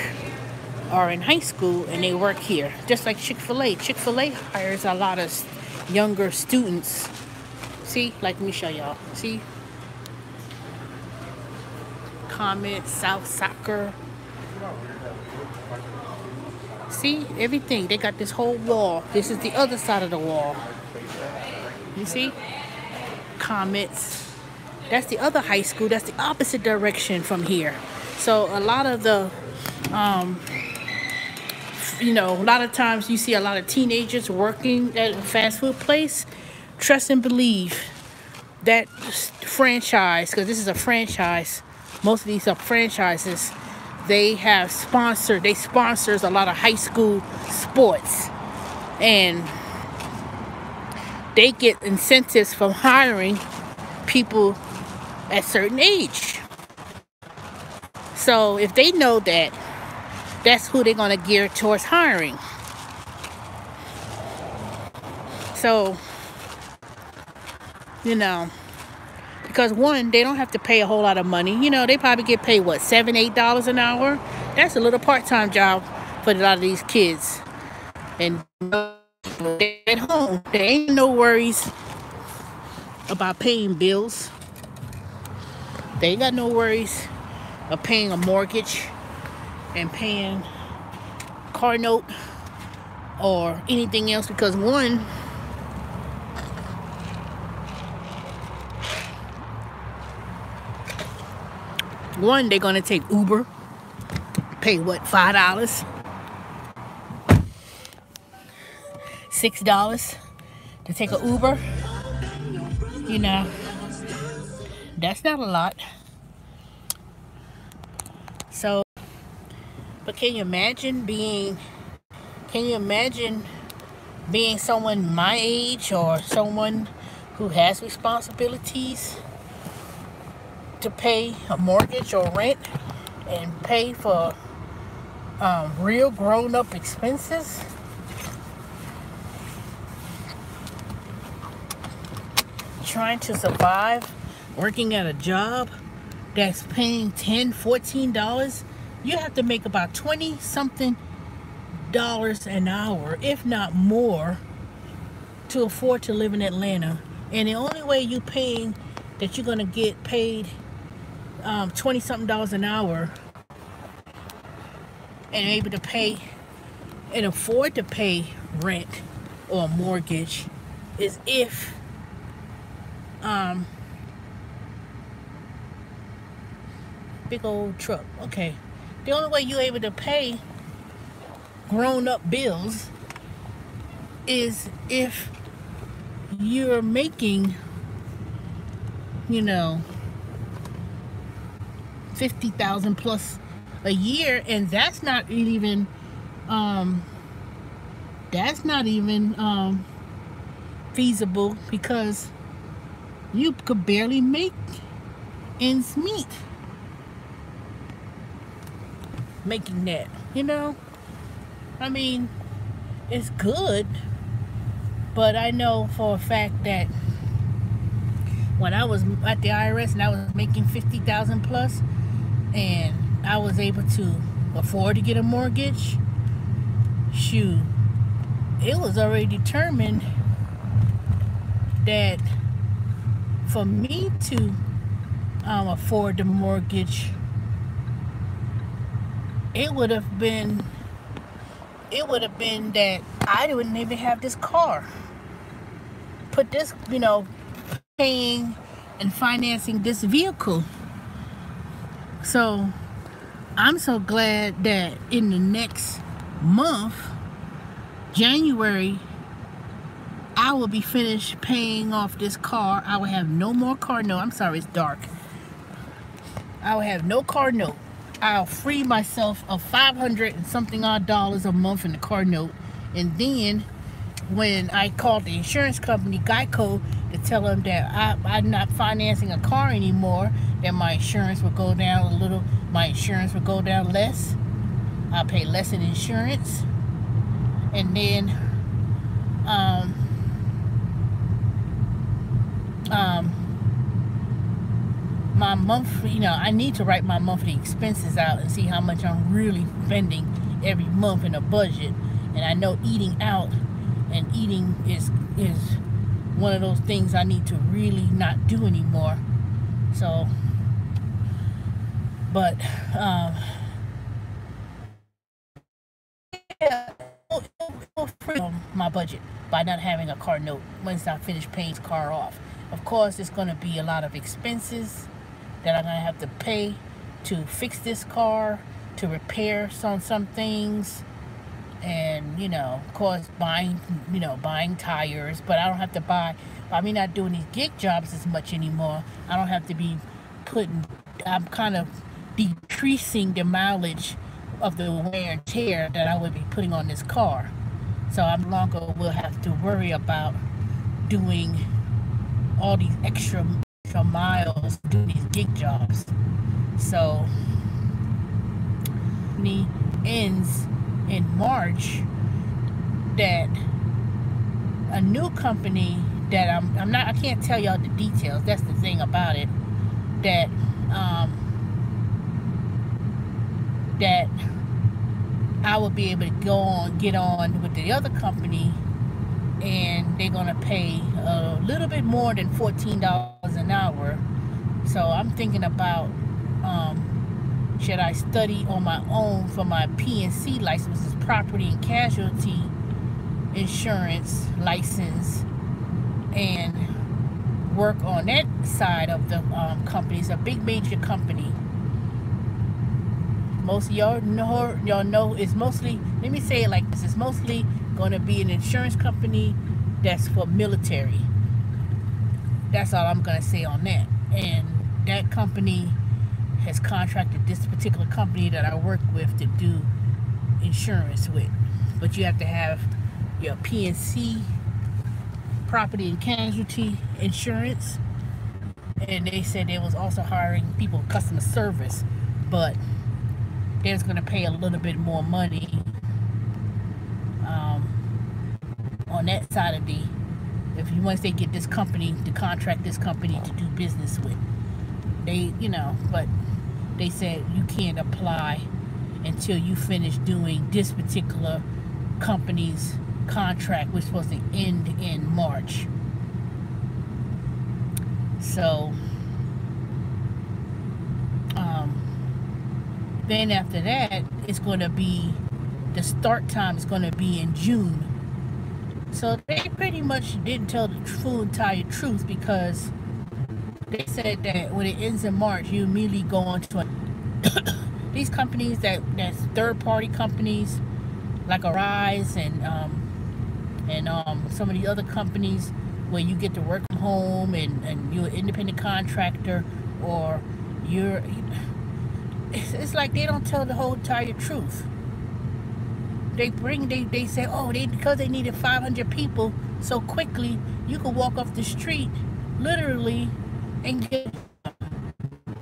are in high school and they work here, just like Chick-fil-A. Chick-fil-A hires a lot of younger students. See, like, let me show y'all. See, Comet, South Soccer. See, everything. They got this whole wall. This is the other side of the wall. You see? Comets. That's the other high school. That's the opposite direction from here. So a lot of the, a lot of times you see a lot of teenagers working at a fast food place. Trust and believe that franchise, because this is a franchise. Most of these are franchises. They sponsors a lot of high school sports, and they get incentives from hiring people at certain age. So if they know that, that's who they're going to gear towards hiring. So, because one, they don't have to pay a whole lot of money. They probably get paid, what, $7, $8 an hour? That's a little part-time job for a lot of these kids. And they're at home. There ain't no worries about paying bills. They ain't got no worries of paying a mortgage and paying car note or anything else, because one, they're going to take Uber, pay what, $5, $6 to take an Uber. That's not a lot. So, but can you imagine being someone my age, or someone who has responsibilities to pay a mortgage or rent and pay for real grown-up expenses? Trying to survive working at a job that's paying $10, $14, you have to make about $20-something an hour, if not more, to afford to live in Atlanta. And the only way you're going to get paid $20-something an hour and able to pay and afford to pay rent or mortgage is if big old truck. Okay, the only way you're able to pay grown-up bills is if you're making, $50,000 plus a year, and that's not even feasible, because you could barely make ends meet making that. I mean, it's good, but I know for a fact that when I was at the IRS and I was making 50,000 plus, and I was able to afford to get a mortgage, shoot, it was already determined that for me to afford the mortgage, it would have been that I wouldn't even have this car. Put this, paying and financing this vehicle. So I'm so glad that in the next month, January, I will be finished paying off this car. I will have no more car note. I'm sorry, it's dark. I will have no car note. I'll free myself of $500 and something odd dollars a month in the car note. And then when I called the insurance company, Geico, to tell them that I'm not financing a car anymore, that my insurance would go down a little, my insurance would go down less. I'll pay less in insurance. And then my monthly, I need to write my monthly expenses out and see how much I'm really spending every month in a budget. And I know eating out and eating is one of those things I need to really not do anymore. So, but yeah, it'll free my budget by not having a car note once I finish paying this car off. Of course, it's going to be a lot of expenses that I'm going to have to pay to fix this car, to repair some things, and of course buying tires. But I don't have to buy, I mean, not doing these gig jobs as much anymore. I don't have to be I'm kind of decreasing the mileage of the wear and tear that I would be putting on this car. So I no longer will have to worry about doing all these extra miles, doing these gig jobs. So it ends in March. That a new company that I can't tell y'all the details. That's the thing about it. That that I will be able to get on with the other company, and they're gonna pay a little bit more than $14 an hour. So I'm thinking about should I study on my own for my P&C license, which is property and casualty insurance license, and work on that side of the company. It's a big major company. Most of y'all know it's mostly, let me say it like this, it's mostly going to be an insurance company that's for military. That's all I'm going to say on that. And that company has contracted this particular company that I work with to do insurance with. But you have to have your P&C, property and casualty insurance. And they said they was also hiring people in customer service, but they're going to pay a little bit more money on that side of once they get this company to contract this company to do business with. But they said you can't apply until you finish doing this particular company's contract, which is supposed to end in March. So then after that, it's going to be, the start time is going to be in June. So they pretty much didn't tell the full entire truth, because they said that when it ends in March, you immediately go on to these companies that's third-party companies like Arise and some of the other companies where you get to work from home and you're an independent contractor, or it's like they don't tell the whole entire truth. They say, oh, because they needed 500 people so quickly, you could walk off the street literally and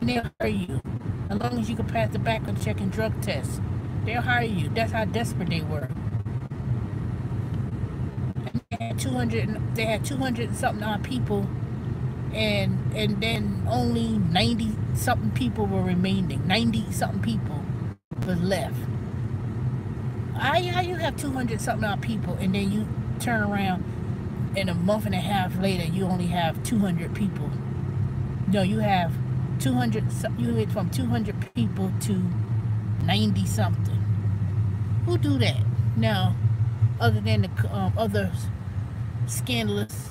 they'll hire you as long as you can pass the background check and drug test. They'll hire you. That's how desperate they were. And they had 200 and something odd people and then only 90 something people were remaining. 90 something people was left. How you have 200 something odd people, and then you turn around and a month and a half later you only have 200 people? No, you have 200. You went from 200 people to 90 something. Who do that? Now, other than the other scandalous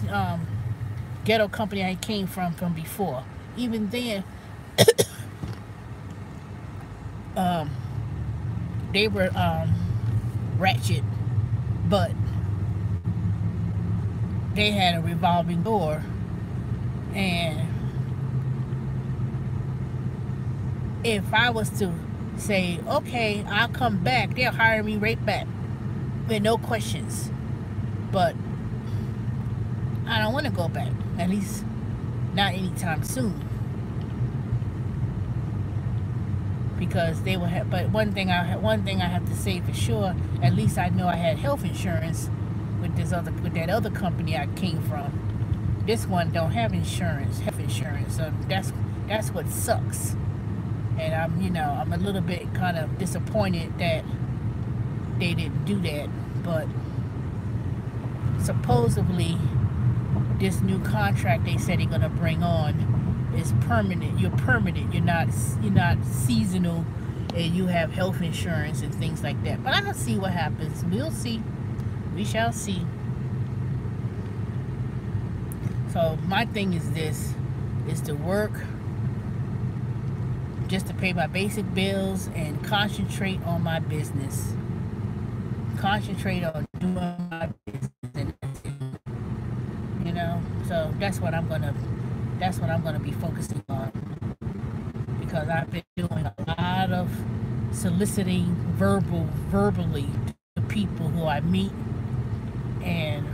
ghetto company I came from before. Even then, they were ratchet, but they had a revolving door, and if I was to say, okay, I'll come back, they'll hire me right back with no questions. But I don't want to go back, at least not anytime soon, because they will have. But one thing I have to say for sure, at least I know I had health insurance with that other company I came from. This one don't have health insurance, so that's what sucks. And I'm a little bit kind of disappointed that they didn't do that. But supposedly this new contract they said they're gonna bring on is permanent. You're permanent. You're not seasonal, and you have health insurance and things like that. But I'll see what happens. We'll see. We shall see. So my thing is this: is to work just to pay my basic bills and concentrate on my business. Concentrate on doing my business, and so that's what I'm gonna be focusing on, because I've been doing a lot of soliciting verbally to people who I meet, and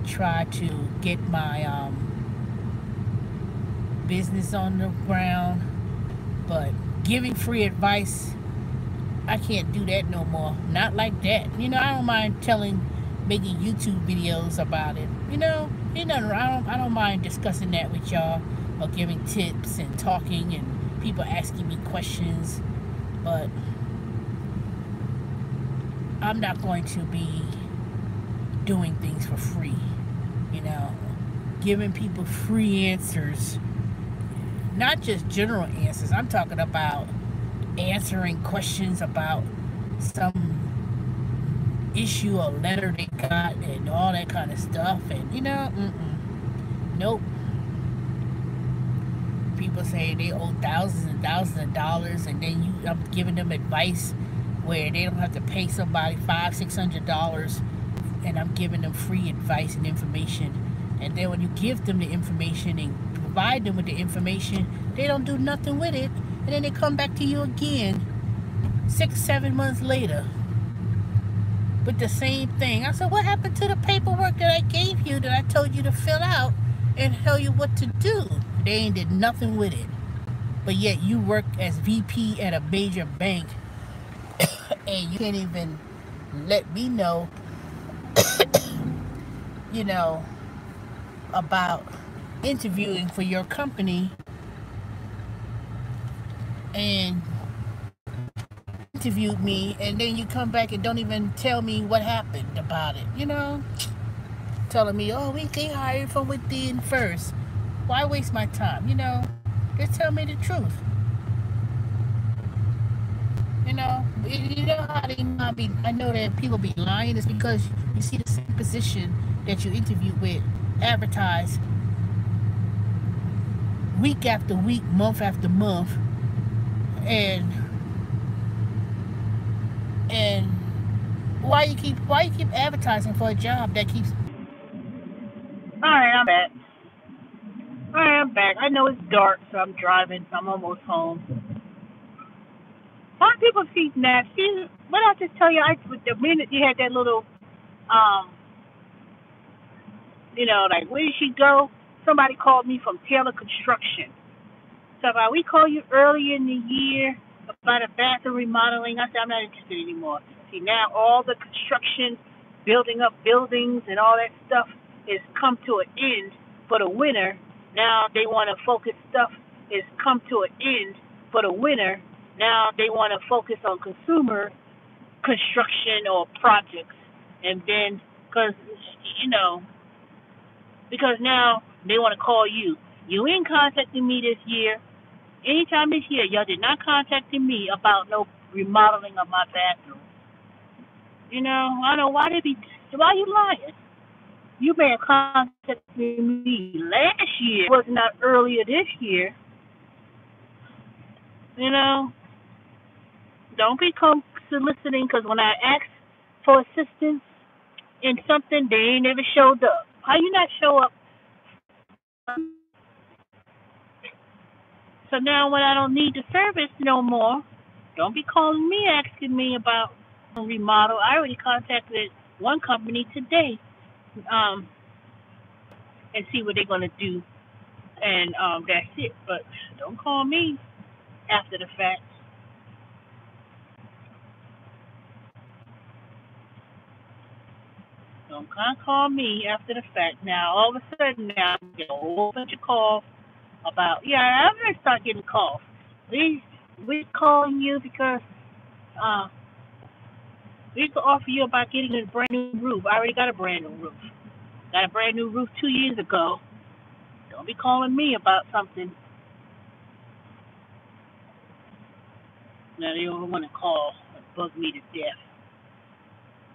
try to get my business on the ground. But giving free advice, I can't do that no more. Not like that. I don't mind making YouTube videos about it. I don't mind discussing that with y'all, or giving tips and talking and people asking me questions. But I'm not going to be doing things for free. Giving people free answers. Not just general answers. I'm talking about answering questions about some issue or letter they got and all that kind of stuff. And nope. People say they owe thousands and thousands of dollars, and then I'm giving them advice where they don't have to pay somebody $500-600, and I'm giving them free advice and information. And then when you give them the information and provide them with the information, they don't do nothing with it, and then they come back to you again 6-7 months later with the same thing. I said, what happened to the paperwork that I gave you, that I told you to fill out and tell you what to do? They ain't did nothing with it. But yet you work as VP at a major bank, and you can't even let me know about interviewing for your company, and interviewed me, and then you come back and don't even tell me what happened about it. Telling me, oh, they hired from within first. Why waste my time? Just tell me the truth. How they not be. I know that people be lying. It's because you see the same position that you interviewed with advertised week after week, month after month, and why you keep advertising for a job that keeps. All right, I'm back. All right, I'm back. I know it's dark, so I'm driving. So I'm almost home. A lot of people see nasty. What I just tell you, the minute you had that little, like, where did she go? Somebody called me from Taylor Construction. So we call you early in the year about a bathroom remodeling. I said, I'm not interested anymore. See, now all the construction, building up buildings and all that stuff has come to an end. for the winter. Now they want to focus stuff is come to an end for the winter. Now they want to focus on consumer construction or projects, and then you know because now they want to call you. You ain't contacting me this year. Anytime this year, y'all did not contact me about no remodeling of my bathroom. I don't know why you lying? You may have contacted me last year, was not earlier this year. You know, don't become soliciting because when I ask for assistance in something, they ain't never showed up. How you not show up? So now when I don't need the service no more, don't be calling me asking me about remodel. I already contacted one company today, and see what they're gonna do, and that's it. But don't call me after the fact. Don't call me after the fact. Now all of a sudden now I get a whole bunch of calls about I'm gonna start getting calls. We calling you because uh we can offer you about getting a brand new roof. I already got a brand new roof. Got a brand new roof 2 years ago. Don't be calling me about something. Now they don't want to call and bug me to death.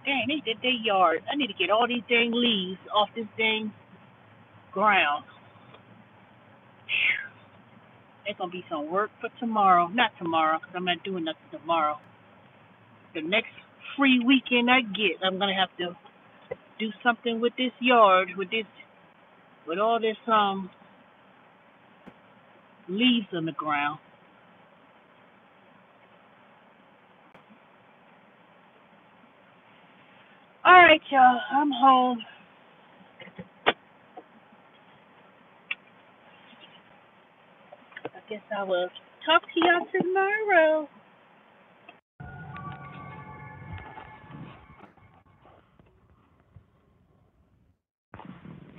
Dang, they did their yard. I need to get all these dang leaves off this dang ground. There's going to be some work for tomorrow. Not tomorrow, because I'm not doing nothing tomorrow. The next free weekend I get, I'm going to have to do something with this yard, with all this leaves on the ground. All right, y'all. I'm home. I guess I will talk to y'all tomorrow.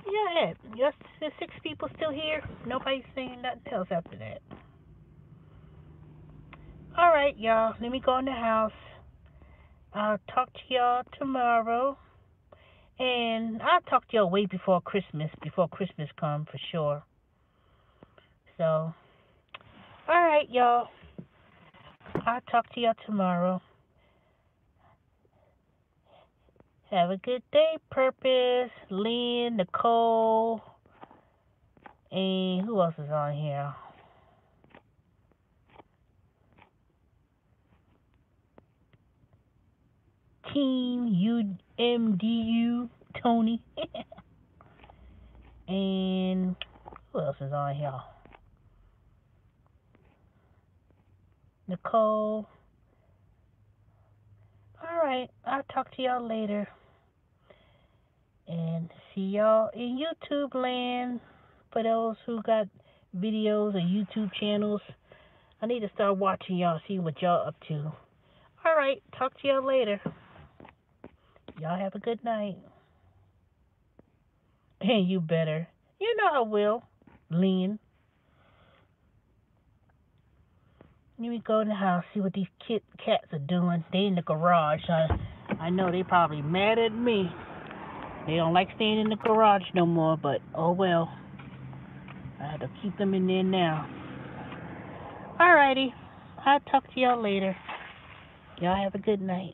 Yeah, just the 6 people still here. Nobody's saying nothing else after that. All right, y'all. Let me go in the house. I'll talk to y'all tomorrow. And I'll talk to y'all way before Christmas comes for sure. So, all right, y'all. I'll talk to y'all tomorrow. Have a good day, Purpose, Lynn, Nicole, and who else is on here? Team UMDU, Tony. And who else is on here? Nicole. Alright, I'll talk to y'all later. And see y'all in YouTube land. For those who got videos or YouTube channels, I need to start watching y'all, see what y'all up to. Alright, talk to y'all later. Y'all have a good night. And you better. You know I will. Lean. Let me go in the house, see what these cats are doing. They in the garage. I know they probably mad at me. They don't like staying in the garage no more, but oh well. I have to keep them in there now. Alrighty. I'll talk to y'all later. Y'all have a good night.